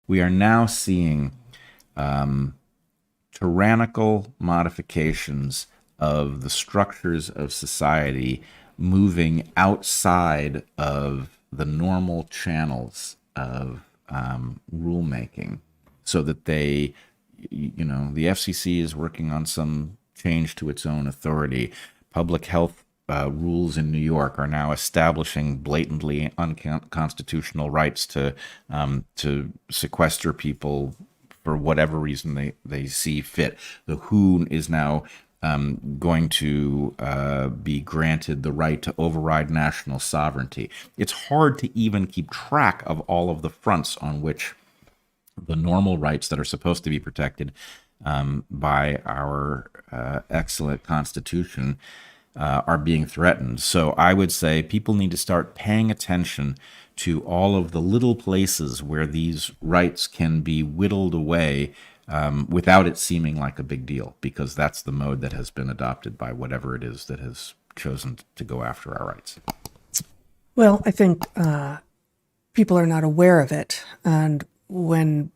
we are now seeing tyrannical modifications of the structures of society moving outside of the normal channels of rulemaking, so that the FCC is working on some change to its own authority. Public health rules in New York are now establishing blatantly unconstitutional rights to sequester people for whatever reason they see fit. The WHO is now going to be granted the right to override national sovereignty. It's hard to even keep track of all of the fronts on which the normal rights that are supposed to be protected by our excellent Constitution are being threatened. So I would say people need to start paying attention to all of the little places where these rights can be whittled away without it seeming like a big deal, because that's the mode that has been adopted by whatever it is that has chosen to go after our rights. Well, I think people are not aware of it, and when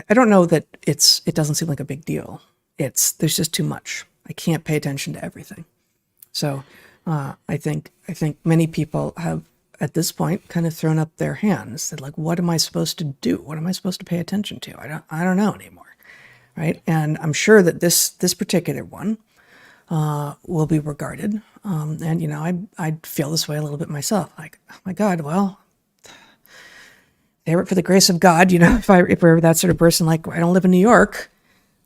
I don't know that it doesn't seem like a big deal. There's just too much. I can't pay attention to everything. So I think many people have at this point kind of thrown up their hands, said like, what am I supposed to do? What am I supposed to pay attention to? I don't know anymore, right? And I'm sure that this particular one will be regarded. And I'd feel this way a little bit myself, like, oh my God, well, for the grace of God, if I were that sort of person, like I don't live in New York,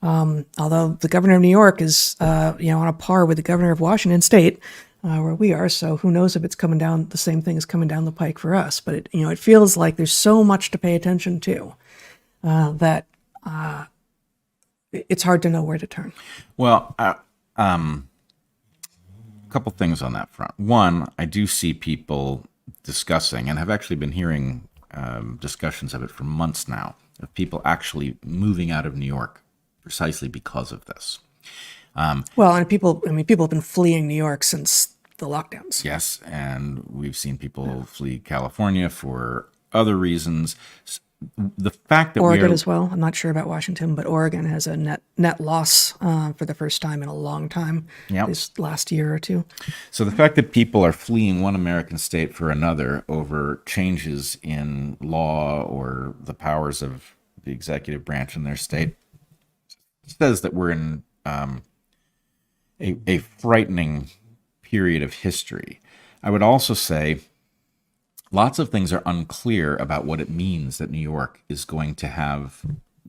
although the governor of New York is, on a par with the governor of Washington State, where we are. So who knows if it's coming down, the same thing is coming down the pike for us. But it feels like there's so much to pay attention to that it's hard to know where to turn. Well, a couple things on that front. One, I do see people discussing, and have actually been hearing discussions of it for months now, of people actually moving out of New York precisely because of this. Well, and people have been fleeing New York since the lockdowns. Yes, and we've seen people flee California for other reasons. The fact that Oregon as well. I'm not sure about Washington, but Oregon has a net loss for the first time in a long time. Yep. This last year or two. So the fact that people are fleeing one American state for another over changes in law or the powers of the executive branch in their state says that we're in a frightening period of history. I would also say lots of things are unclear about what it means that New York is going to have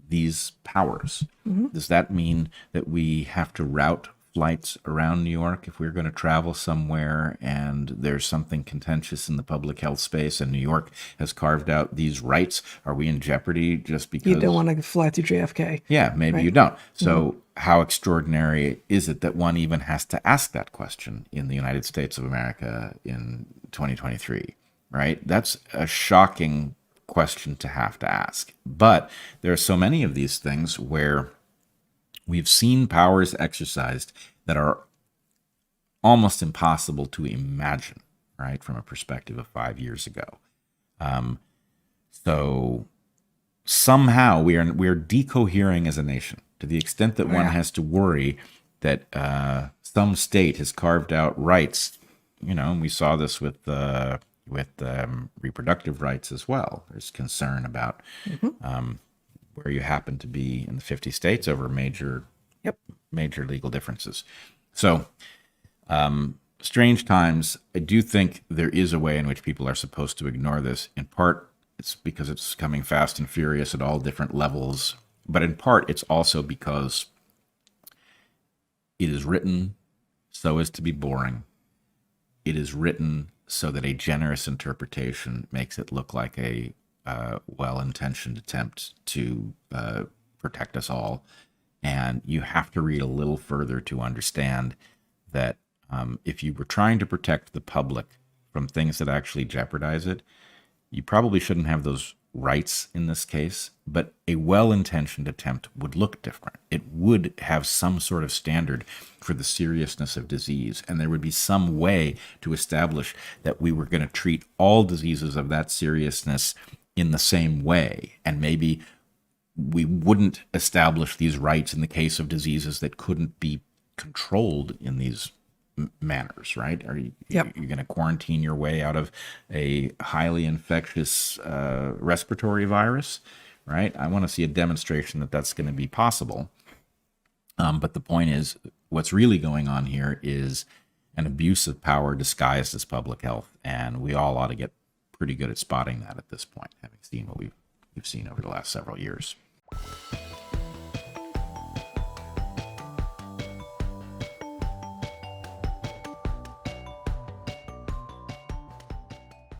these powers. Mm-hmm. Does that mean that we have to route flights around New York if we're going to travel somewhere and there's something contentious in the public health space and New York has carved out these rights? Are we in jeopardy just because you don't want to fly through JFK? Yeah, maybe right? You don't. So how extraordinary is it that one even has to ask that question in the United States of America in 2023, right? That's a shocking question to have to ask. But there are so many of these things where we've seen powers exercised that are almost impossible to imagine, right, from a perspective of 5 years ago. So somehow we are decohering as a nation to the extent that one has to worry that some state has carved out rights. And we saw this with reproductive rights as well. There's concern about where you happen to be in the 50 states over major legal differences. So, strange times. I do think there is a way in which people are supposed to ignore this. In part, it's because it's coming fast and furious at all different levels. But in part, it's also because it is written so as to be boring. It is written so that a generous interpretation makes it look like a well-intentioned attempt to protect us all. And you have to read a little further to understand that if you were trying to protect the public from things that actually jeopardize it, you probably shouldn't have those rights in this case, but a well-intentioned attempt would look different. It would have some sort of standard for the seriousness of disease, and there would be some way to establish that we were going to treat all diseases of that seriousness in the same way. And maybe we wouldn't establish these rights in the case of diseases that couldn't be controlled in these manners, right? Are you, Yep. you're going to quarantine your way out of a highly infectious respiratory virus, right? I want to see a demonstration that that's going to be possible. But the point is, what's really going on here is an abuse of power disguised as public health, and we all ought to get pretty good at spotting that at this point, having seen what we've seen over the last several years.